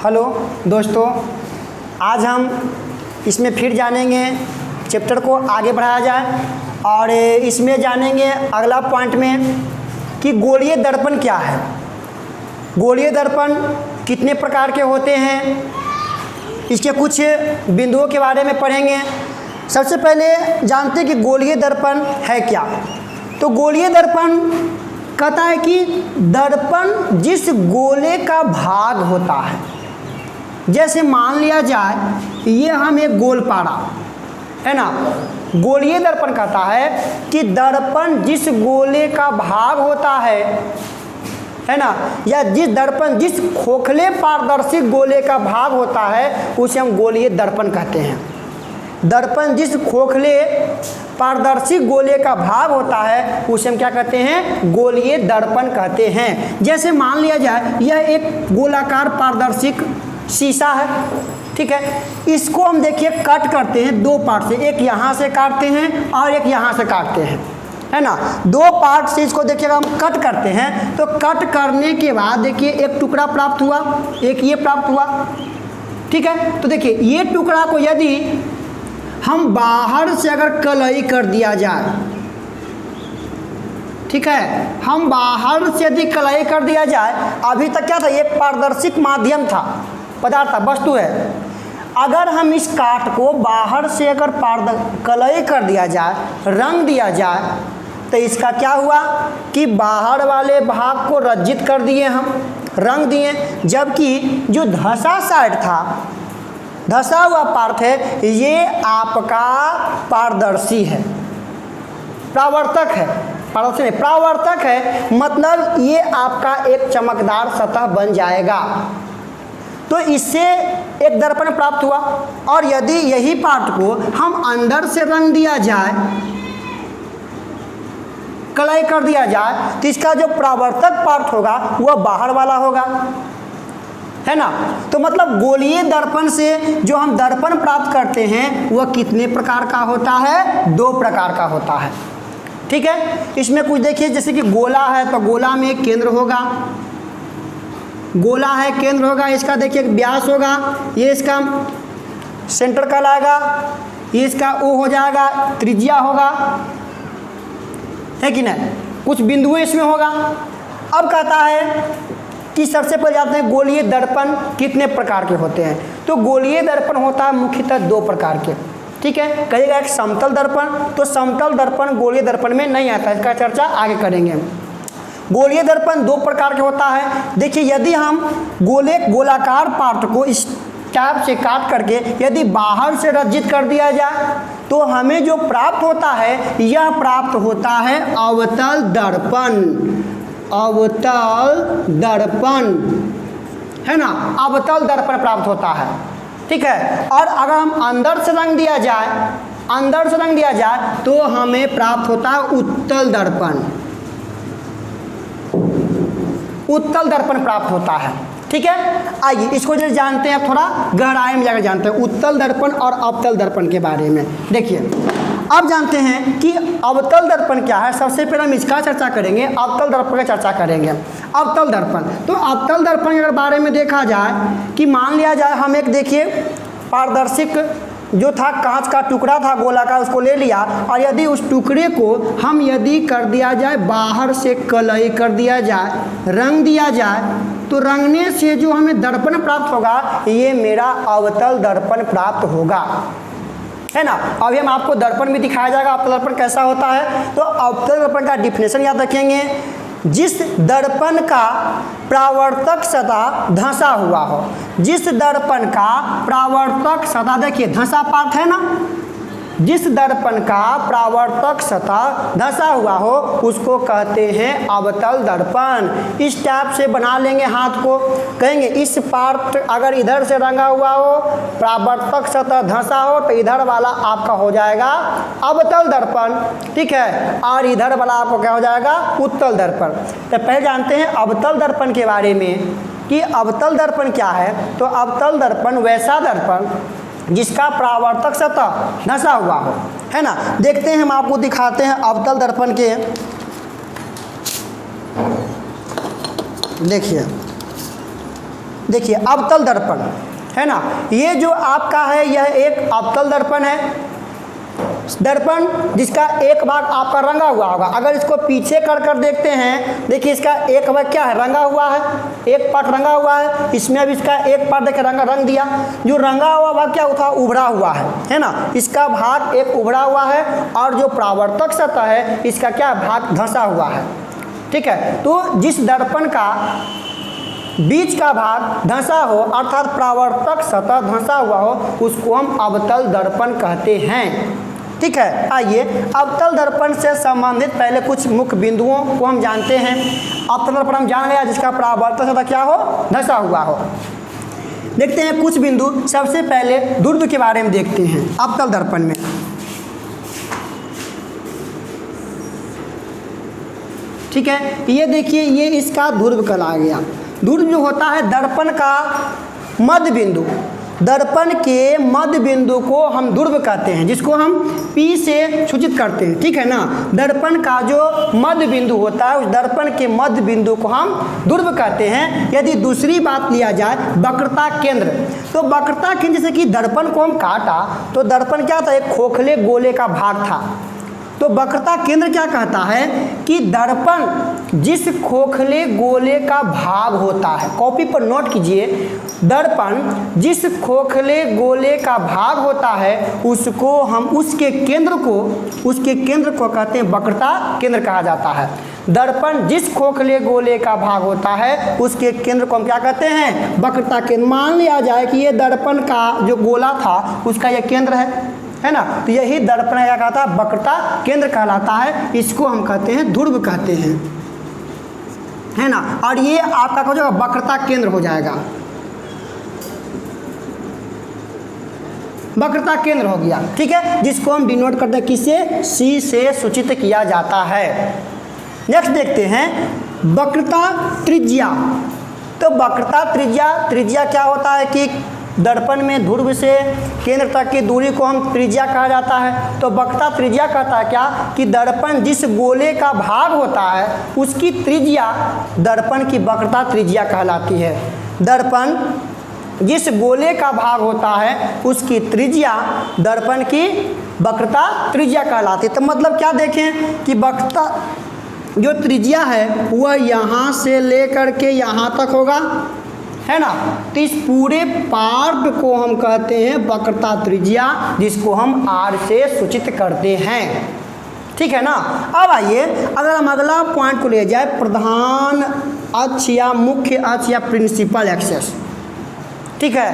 Hello दोस्तों, आज हम इसमें फिर जानेंगे, चैप्टर को आगे बढ़ाया जाए और इसमें जानेंगे अगला पॉइंट में कि गोलीय दर्पण क्या है, गोलीय दर्पण कितने प्रकार के होते हैं, इसके कुछ बिंदुओं के बारे में पढ़ेंगे। सबसे पहले जानते हैं कि गोलीय दर्पण है क्या। तो गोलीय दर्पण कहता है कि दर्पण जिस गोले का भाग होता है, जैसे मान लिया जाए ये हम एक गोल पाड़ा है ना, गोलीय दर्पण कहता है कि दर्पण जिस गोले का भाग होता है ना, या जिस खोखले पारदर्शी गोले का भाग होता है उसे हम गोलीय दर्पण कहते हैं। दर्पण जिस खोखले पारदर्शी गोले का भाग होता है उसे हम क्या कहते हैं, गोलीय दर्पण कहते हैं। जैसे मान लिया जाए यह एक गोलाकार पारदर्शी शीशा है, ठीक है, इसको हम देखिए कट करते हैं दो पार्ट से, एक यहाँ से काटते हैं और एक यहाँ से काटते हैं, है ना। दो पार्ट से इसको देखिएगा हम कट करते हैं, तो कट करने के बाद देखिए एक टुकड़ा प्राप्त हुआ, एक ये प्राप्त हुआ, ठीक है। तो देखिए ये टुकड़ा को यदि हम बाहर से अगर कलई कर दिया जाए, ठीक है, हम बाहर से यदि कलई कर दिया जाए, अभी तक क्या था, ये पारदर्शिक माध्यम था, पदार्थ था, वस्तु है। अगर हम इस काट को बाहर से अगर कलई कर दिया जाए, रंग दिया जाए, तो इसका क्या हुआ कि बाहर वाले भाग को रंजित कर दिए, हम रंग दिए, जबकि जो धसा साइड था, धसा हुआ पार्ट है, ये आपका पारदर्शी है, परावर्तक है, पारदर्शी नहीं परावर्तक है, मतलब ये आपका एक चमकदार सतह बन जाएगा। तो इससे एक दर्पण प्राप्त हुआ। और यदि यही पार्ट को हम अंदर से रंग दिया जाए, कलई कर दिया जाए, तो इसका जो परावर्तक पार्ट होगा वह बाहर वाला होगा, है ना। तो मतलब गोलीय दर्पण से जो हम दर्पण प्राप्त करते हैं वह कितने प्रकार का होता है, दो प्रकार का होता है, ठीक है। इसमें कुछ देखिए, जैसे कि गोला है तो गोला में एक केंद्र होगा, गोला है केंद्र होगा, इसका देखिए व्यास होगा, ये इसका सेंटर कहलाएगा, ये इसका ओ हो जाएगा, त्रिज्या होगा, है कि नहीं, कुछ बिंदुएं इसमें होगा। अब कहता है कि सबसे पहले जाते हैं गोलीय दर्पण कितने प्रकार के होते हैं। तो गोलीय दर्पण होता है मुख्यतः दो प्रकार के, ठीक है। कहिएगा एक समतल दर्पण, तो समतल दर्पण गोलीय दर्पण में नहीं आता, इसका चर्चा आगे करेंगे। गोलीय दर्पण दो प्रकार के होता है। देखिए यदि हम गोलाकार पार्ट को इस टाइप से काट करके यदि बाहर से रंजित कर दिया जाए, तो हमें जो प्राप्त होता है यह प्राप्त होता है अवतल दर्पण, अवतल दर्पण, है ना, अवतल दर्पण प्राप्त होता है, ठीक है। और अगर हम अंदर से रंग दिया जाए, अंदर से रंग दिया जाए तो हमें प्राप्त होता है उत्तल दर्पण, उत्तल दर्पण प्राप्त होता है, ठीक है। आइए इसको जो जानते हैं, थोड़ा गहराई में जाकर जानते हैं उत्तल दर्पण और अवतल दर्पण के बारे में। देखिए अब जानते हैं कि अवतल दर्पण क्या है। सबसे पहले हम इसका चर्चा करेंगे, अवतल दर्पण का चर्चा करेंगे। अवतल दर्पण, तो अवतल दर्पण के बारे में देखा जाए कि मान लिया जाए हम एक देखिए पारदर्शिक जो था कांच का टुकड़ा था गोलाकार, उसको ले लिया और यदि उस टुकड़े को हम यदि कर दिया जाए, बाहर से कलई कर दिया जाए, रंग दिया जाए, तो रंगने से जो हमें दर्पण प्राप्त होगा ये मेरा अवतल दर्पण प्राप्त होगा, है ना। अभी हम आपको दर्पण भी दिखाया जाएगा अवतल दर्पण कैसा होता है। तो अवतल दर्पण का डिफिनेशन याद रखेंगे, जिस दर्पण का परावर्तक सतह धंसा हुआ हो, जिस दर्पण का परावर्तक सतह, देखिए धंसा पार्ट है ना, जिस दर्पण का परावर्तक सतह धंसा हुआ हो उसको कहते हैं अवतल दर्पण। इस टाइप से बना लेंगे हाथ को, कहेंगे इस पार्ट अगर इधर से रंगा हुआ हो, परावर्तक सतह धंसा हो, तो इधर वाला आपका हो जाएगा अवतल दर्पण, ठीक है, और इधर वाला आपको क्या हो जाएगा, उत्तल दर्पण। तो पहले जानते हैं अवतल दर्पण के बारे में कि अवतल दर्पण क्या है। तो अवतल दर्पण वैसा दर्पण जिसका परावर्तक सतह धंसा हुआ हो, है ना। देखते हैं, हम आपको दिखाते हैं अवतल दर्पण के, देखिए देखिए अवतल दर्पण है ना, ये जो आपका है यह एक अवतल दर्पण है, दर्पण जिसका एक भाग आपका रंगा हुआ होगा। अगर इसको पीछे कर देखते हैं, देखिए इसका एक भाग क्या है, रंगा हुआ है, एक पार्ट रंगा हुआ है, इसमें अब इसका एक पार्ट देखिए रंग दिया। जो रंगा हुआ भाग क्या होता है, उभरा हुआ है ना, इसका भाग एक उभरा हुआ है और जो परावर्तक सतह है इसका क्या भाग धंसा हुआ है। ठीक है, तो जिस दर्पण का बीच का भाग धंसा हो अर्थात परावर्तक सतह धंसा हुआ हो उसको हम अवतल दर्पण कहते हैं। ठीक है, आइए अवतल दर्पण से संबंधित पहले कुछ मुख्य बिंदुओं को हम जानते हैं। अवतल दर्पण हम जान गया जिसका परावर्तक सतह क्या हो, धंसा हुआ हो। देखते हैं कुछ बिंदु, सबसे पहले ध्रुव के बारे में देखते हैं अवतल दर्पण में। ठीक है, ये देखिए ये इसका ध्रुव कहलाया गया। ध्रुव जो होता है दर्पण का मध्य बिंदु, दर्पण के मध्य बिंदु को हम ध्रुव कहते हैं, जिसको हम P से सूचित करते हैं। ठीक है ना, दर्पण का जो मध्य बिंदु होता है उस दर्पण के मध्य बिंदु को हम ध्रुव कहते हैं। यदि दूसरी बात लिया जाए वक्रता केंद्र, तो वक्रता केंद्र जैसे कि दर्पण को हम काटा तो दर्पण क्या था, एक खोखले गोले का भाग था। तो वक्रता केंद्र क्या कहता है कि दर्पण जिस खोखले गोले का भाग होता है, कॉपी पर नोट कीजिए, दर्पण जिस खोखले गोले का भाग होता है उसको हम उसके केंद्र को कहते हैं वक्रता केंद्र कहा जाता है। दर्पण जिस खोखले गोले का भाग होता है उसके केंद्र को हम क्या कहते हैं, वक्रता केंद्र। मान लिया जाए कि ये दर्पण का जो गोला था उसका यह केंद्र है ना, तो यही दर्पण क्या कहता है, वक्रता केंद्र कहलाता है। इसको हम कहते हैं ध्रुव कहते हैं, है ना, और ये आपका हो जाएगा वक्रता केंद्र हो जाएगा, वक्रता केंद्र हो गया। ठीक है, जिसको हम डिनोट करते हैं किससे, C से सूचित किया जाता है। नेक्स्ट देखते हैं वक्रता त्रिज्या। तो वक्रता त्रिज्या क्या होता है कि दर्पण में ध्रुव से केंद्र तक की दूरी को हम त्रिज्या कहा जाता है। तो वक्रता त्रिज्या कहता है क्या कि दर्पण जिस गोले का भाग होता है उसकी त्रिज्या दर्पण की वक्रता त्रिज्या कहलाती है। दर्पण जिस गोले का भाग होता है उसकी त्रिज्या दर्पण की वक्रता त्रिज्या कहलाती है। तो मतलब क्या देखें कि वक्रता जो त्रिज्या है वह यहाँ से लेकर के यहाँ तक होगा, है ना, तो इस पूरे पार्ट को हम कहते हैं वक्रता त्रिज्या, जिसको हम R से सूचित करते हैं। ठीक है ना। अब आइए अगर हम अगला पॉइंट को ले जाए, प्रधान अक्ष या मुख्य अक्ष या प्रिंसिपल एक्सेस। ठीक है,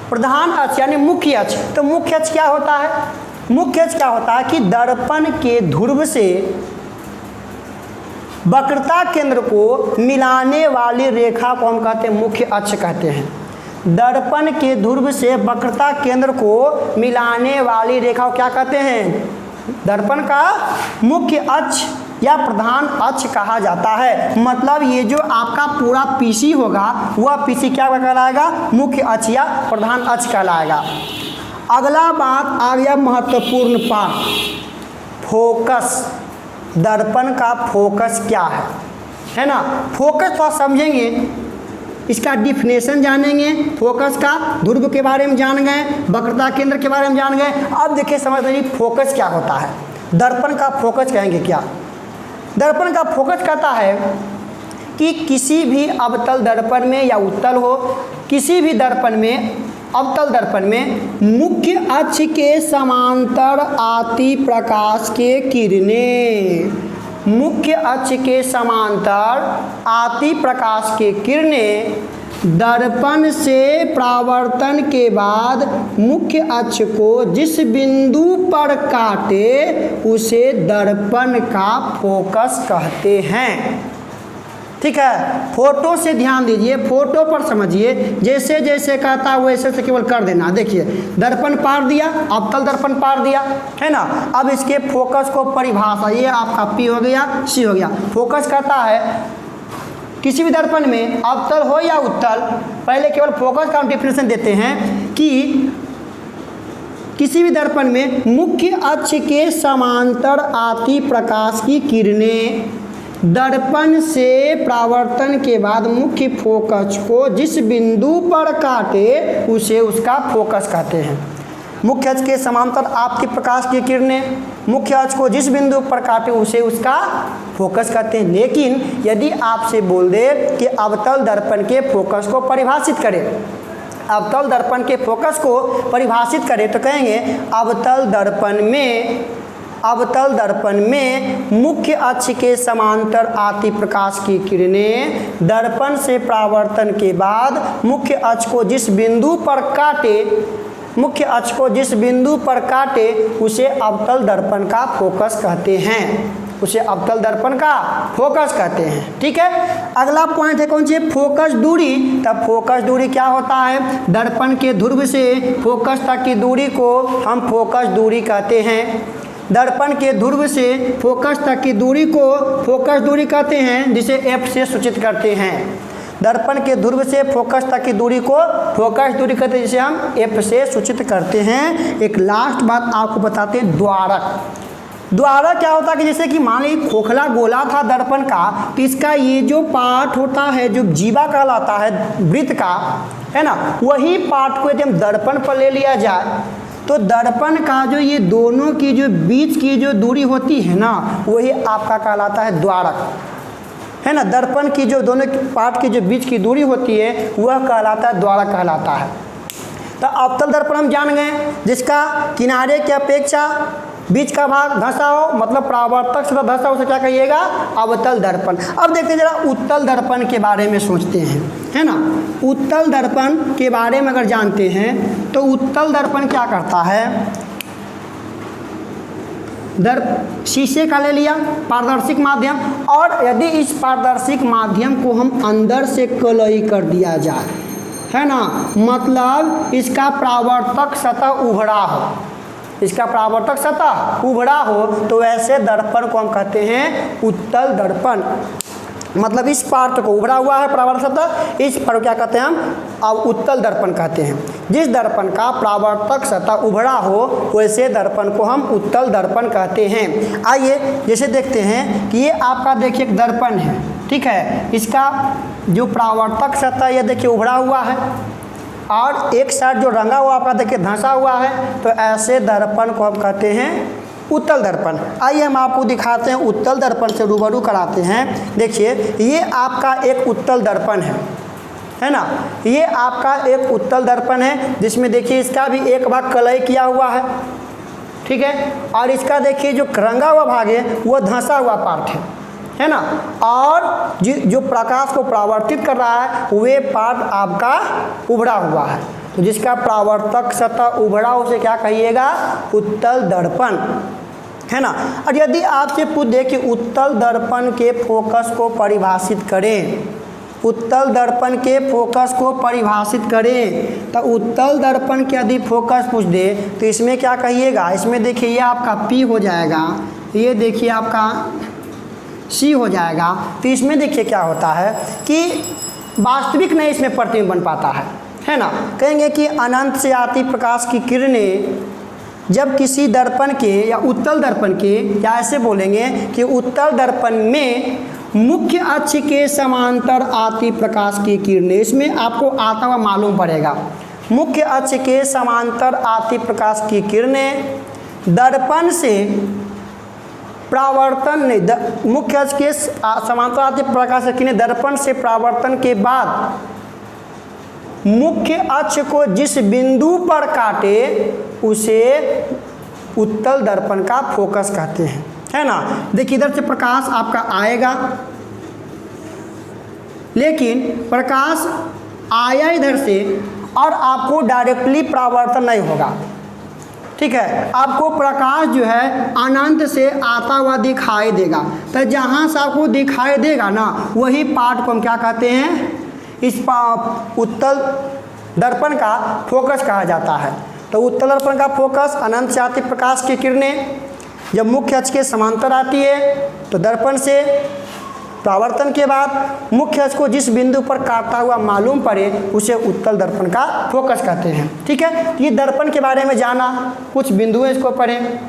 प्रधान अक्ष यानी मुख्य अक्ष। तो मुख्य अक्ष क्या होता है, मुख्य अक्ष क्या होता है कि दर्पण के ध्रुव से वक्रता केंद्र को मिलाने वाली रेखा को हम कहते हैं मुख्य अक्ष कहते हैं। दर्पण के ध्रुव से वक्रता केंद्र को मिलाने वाली रेखा को क्या कहते हैं, दर्पण का मुख्य अक्ष या प्रधान अक्ष कहा जाता है। मतलब ये जो आपका पूरा पीसी होगा वह पीसी क्या कहलाएगा, मुख्य अक्ष या प्रधान अक्ष कहलाएगा। अगला बात आ गया महत्वपूर्ण पार्ट, फोकस। दर्पण का फोकस क्या है ना। फोकस थोड़ा समझेंगे, इसका डिफिनेशन जानेंगे, फोकस का ध्रुव के बारे में जान गए, वक्रता केंद्र के बारे में जान गए। अब देखिए समझ लीजिए फोकस क्या होता है। दर्पण का फोकस कहेंगे क्या, दर्पण का फोकस कहता है कि किसी भी अवतल दर्पण में या उत्तल हो, किसी भी दर्पण में अवतल दर्पण में मुख्य अक्ष के समांतर आती प्रकाश के किरणें, मुख्य अक्ष के समांतर आती प्रकाश के किरणें दर्पण से परावर्तन के बाद मुख्य अक्ष को जिस बिंदु पर काटे उसे दर्पण का फोकस कहते हैं। ठीक है, फोटो से ध्यान दीजिए, फोटो पर समझिए, जैसे जैसे कहता है वैसे से केवल कर देना। देखिए दर्पण पार दिया, अवतल दर्पण पार दिया, है ना। अब इसके फोकस को परिभाषा, ये आपका P हो गया, C हो गया। फोकस कहता है किसी भी दर्पण में अवतल हो या उत्तल, पहले केवल फोकस का हम डिफिनेशन देते हैं कि किसी भी दर्पण में मुख्य अक्ष के समांतर आती प्रकाश की किरणें दर्पण से परावर्तन के बाद मुख्य फोकस को जिस बिंदु पर काटे उसे उसका फोकस कहते हैं। मुख्य अक्ष के समांतर आपकी प्रकाश की किरणें मुख्य अक्ष को जिस बिंदु पर काटे उसे उसका फोकस कहते हैं। लेकिन यदि आपसे बोल दे कि अवतल दर्पण के फोकस को परिभाषित करें, अवतल दर्पण के फोकस को परिभाषित करें तो कहेंगे अवतल दर्पण में मुख्य अक्ष के समांतर आती प्रकाश की किरणें दर्पण से परावर्तन के बाद मुख्य अक्ष को जिस बिंदु पर काटे उसे अवतल दर्पण का फोकस कहते हैं, उसे अवतल दर्पण का फोकस कहते हैं। ठीक है, अगला पॉइंट है कौन सी? फोकस दूरी। तब फोकस दूरी क्या होता है? दर्पण के ध्रुव से फोकस तक की दूरी को हम फोकस दूरी कहते हैं। दर्पण के ध्रुव से फोकस तक की दूरी को फोकस दूरी कहते हैं, जिसे F से सूचित करते हैं। दर्पण के ध्रुव से फोकस तक की दूरी को फोकस दूरी कहते हैं, जिसे हम F से सूचित करते हैं। एक लास्ट बात आपको बताते हैं, द्वारक क्या होता है कि जैसे कि मान लीजिए खोखला गोला था दर्पण का, तो इसका ये जो पार्ट होता है जो जीवा कहलाता है वृत्त का, है ना, वही पार्ट को यदि हम दर्पण पर ले लिया जाए तो दर्पण का जो ये दोनों की जो बीच की जो दूरी होती है ना, वही आपका कहलाता है द्वारक, है ना। दर्पण की जो दोनों पार्ट की जो बीच की दूरी होती है वह कहलाता है द्वारक कहलाता है। तो अवतल दर्पण हम जान गए, जिसका किनारे की अपेक्षा बीच का भाग धंसा हो, मतलब परावर्तक से धंसा, उसे क्या कहिएगा? अवतल दर्पण। अब देखते हैं जरा उत्तल दर्पण के बारे में सोचते हैं, है ना। उत्तल दर्पण के बारे में अगर जानते हैं तो उत्तल दर्पण क्या करता है? शीशे का ले लिया पारदर्शिक माध्यम, और यदि इस पारदर्शिक माध्यम को हम अंदर से कलई कर दिया जाए, है ना, मतलब इसका परावर्तक सतह उभड़ा हो, इसका परावर्तक सतह उभड़ा हो, तो ऐसे दर्पण को हम कहते हैं उत्तल दर्पण। मतलब इस पार्ट को उभरा हुआ है परावर्तक सतह, इस पर क्या कहते हैं हम? अब उत्तल दर्पण कहते हैं। जिस दर्पण का परावर्तक सतह उभड़ा हो वैसे दर्पण को हम उत्तल दर्पण कहते हैं। आइए जैसे देखते हैं कि ये आपका देखिए एक दर्पण है, ठीक है, इसका जो परावर्तक सतह ये देखिए उभड़ा हुआ है और एक साइड जो रंगा हुआ आपका देखिए धंसा हुआ है, तो ऐसे दर्पण को हम कहते हैं उत्तल दर्पण। आइए हम आपको दिखाते हैं, उत्तल दर्पण से रूबरू कराते हैं। देखिए ये आपका एक उत्तल दर्पण है ना, ये आपका एक उत्तल दर्पण है, जिसमें देखिए इसका भी एक भाग कलई किया हुआ है, ठीक है, और इसका देखिए जो रंगा हुआ भाग है वो धंसा हुआ पार्ट है ना, और जो प्रकाश को परावर्तित कर रहा है वे पार्ट आपका उभड़ा हुआ है। तो जिसका परावर्तक सतह उभड़ा उसे क्या कहिएगा? उत्तल दर्पण, है ना। और यदि आपसे पूछ दे कि उत्तल दर्पण के फोकस को परिभाषित करें, उत्तल दर्पण के फोकस को परिभाषित करें, तो उत्तल दर्पण के यदि फोकस पूछ दे तो इसमें क्या कहिएगा? इसमें देखिए ये आपका P हो जाएगा, ये देखिए आपका C हो जाएगा। तो इसमें देखिए क्या होता है कि वास्तविक नहीं इसमें प्रतिबिंब बन पाता है ना। कहेंगे कि अनंत से आती प्रकाश की किरणें जब किसी दर्पण के या उत्तल दर्पण के, या ऐसे बोलेंगे कि उत्तल दर्पण में मुख्य अक्ष के समांतर आती प्रकाश की किरणें, इसमें आपको आता हुआ मालूम पड़ेगा, मुख्य अक्ष के समांतर आती प्रकाश की किरणें दर्पण से परावर्तन नहीं, मुख्य अक्ष के समांतर आती प्रकाश की किरणें दर्पण से परावर्तन के बाद मुख्य अक्ष को जिस बिंदु पर काटे उसे उत्तल दर्पण का फोकस कहते हैं, है ना। देखिए इधर से प्रकाश आपका आएगा, लेकिन प्रकाश आया इधर से और आपको डायरेक्टली परावर्तन नहीं होगा, ठीक है, आपको प्रकाश जो है अनंत से आता हुआ दिखाई देगा। तो जहाँ से आपको दिखाई देगा ना वही पार्ट को हम क्या कहते हैं? इस उत्तल दर्पण का फोकस कहा जाता है। तो उत्तल दर्पण का फोकस अनंत से आती प्रकाश की किरणें जब मुख्य अक्ष के समांतर आती है तो दर्पण से परावर्तन के बाद मुख्य अक्ष को जिस बिंदु पर काटता हुआ मालूम पड़े उसे उत्तल दर्पण का फोकस कहते हैं, ठीक है। ये दर्पण के बारे में जाना, कुछ बिंदु इसको पढ़ें।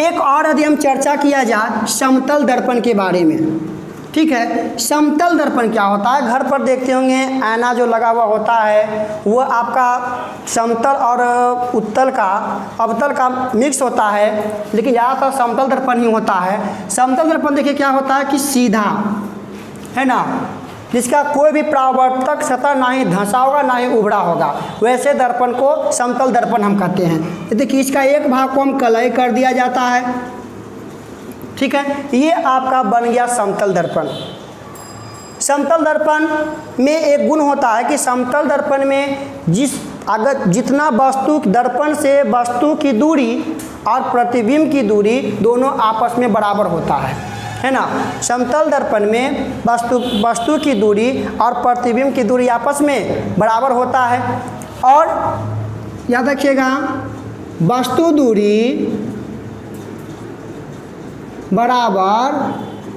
एक और यदि हम चर्चा किया जाए समतल दर्पण के बारे में, ठीक है। समतल दर्पण क्या होता है? घर पर देखते होंगे आईना जो लगा हुआ होता है वो आपका समतल और उत्तल का अवतल का मिक्स होता है, लेकिन ज़्यादातर समतल दर्पण ही होता है। समतल दर्पण देखिए क्या होता है कि सीधा है ना, जिसका कोई भी परावर्तक सतह ना ही धंसा होगा ना ही उभड़ा होगा, वैसे दर्पण को समतल दर्पण हम कहते हैं। देखिए इसका एक भाग को हम कलई कर दिया जाता है, ठीक है, ये आपका बन गया समतल दर्पण। समतल दर्पण में एक गुण होता है कि समतल दर्पण में जितना वस्तु दर्पण से वस्तु की दूरी और प्रतिबिंब की दूरी दोनों आपस में बराबर होता है ना। समतल दर्पण में वस्तु की दूरी और प्रतिबिंब की दूरी आपस में बराबर होता है। और याद रखिएगा वस्तु दूरी बराबर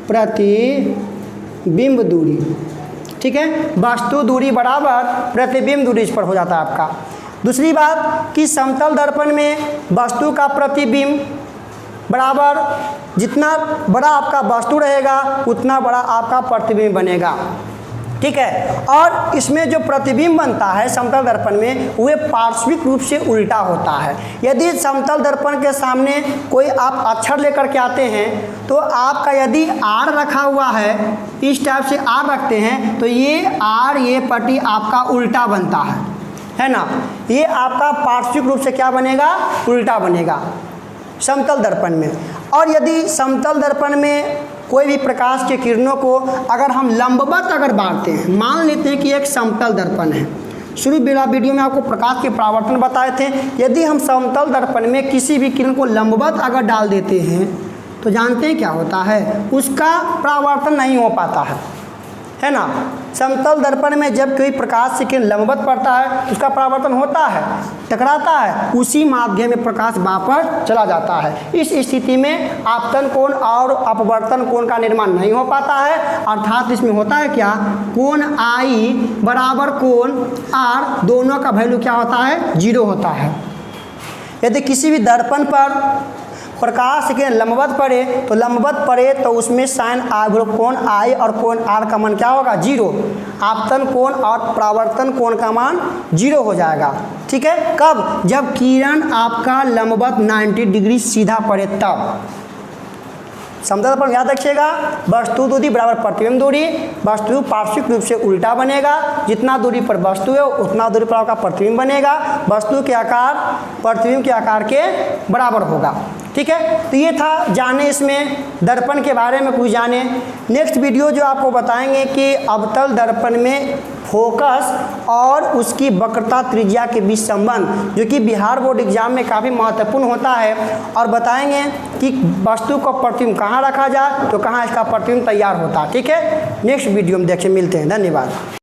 प्रतिबिंब दूरी, ठीक है, वस्तु दूरी बराबर प्रतिबिंब दूरी इस पर हो जाता है आपका। दूसरी बात कि समतल दर्पण में वस्तु का प्रतिबिंब बराबर, जितना बड़ा आपका वस्तु रहेगा उतना बड़ा आपका प्रतिबिंब बनेगा, ठीक है। और इसमें जो प्रतिबिंब बनता है समतल दर्पण में वह पार्श्विक रूप से उल्टा होता है। यदि समतल दर्पण के सामने कोई आप अक्षर लेकर के आते हैं तो आपका यदि आर रखा हुआ है, इस टाइप से आर रखते हैं तो ये आर, ये पट्टी आपका उल्टा बनता है ना, ये आपका पार्श्विक रूप से क्या बनेगा? उल्टा बनेगा समतल दर्पण में। और यदि समतल दर्पण में कोई भी प्रकाश के किरणों को अगर हम लंबवत अगर बांटते हैं, मान लेते हैं कि एक समतल दर्पण है, शुरू वीडियो में आपको प्रकाश के परावर्तन बताए थे, यदि हम समतल दर्पण में किसी भी किरण को लंबवत अगर डाल देते हैं तो जानते हैं क्या होता है? उसका परावर्तन नहीं हो पाता है ना। समतल दर्पण में जब कोई प्रकाश से किरण लंबवत पड़ता है उसका परावर्तन होता है, टकराता है, उसी माध्यम में प्रकाश वापस चला जाता है। इस स्थिति में आपतन कोण और अपवर्तन कोण का निर्माण नहीं हो पाता है, अर्थात इसमें होता है क्या? कोण आई बराबर कोण आर, दोनों का वैल्यू क्या होता है? 0 होता है। यदि किसी भी दर्पण पर प्रकाश के लंबवत पड़े तो उसमें साइन कोण आई और कोण आर का मान क्या होगा? 0। आपतन कोण और परावर्तन कोण का मान 0 हो जाएगा, ठीक है। कब? जब किरण आपका लंबवत 90 डिग्री सीधा पड़े तब। समतल दर्पण याद रखिएगा, वस्तु दूरी बराबर प्रतिबिंब दूरी, वस्तु पार्श्विक रूप से उल्टा बनेगा, जितना दूरी पर वस्तु है उतना दूरी पर आपका प्रतिबिंब बनेगा, वस्तु के आकार प्रतिबिंब के आकार के बराबर होगा, ठीक है। तो ये था जाने इसमें दर्पण के बारे में कुछ जाने। नेक्स्ट वीडियो जो आपको बताएंगे कि अवतल दर्पण में फोकस और उसकी वक्रता त्रिज्या के बीच संबंध, जो कि बिहार बोर्ड एग्जाम में काफ़ी महत्वपूर्ण होता है, और बताएंगे कि वस्तु को प्रतिबिंब कहाँ रखा जाए तो कहाँ इसका प्रतिबिंब तैयार होता है, ठीक है। नेक्स्ट वीडियो में देखिए, मिलते हैं, धन्यवाद।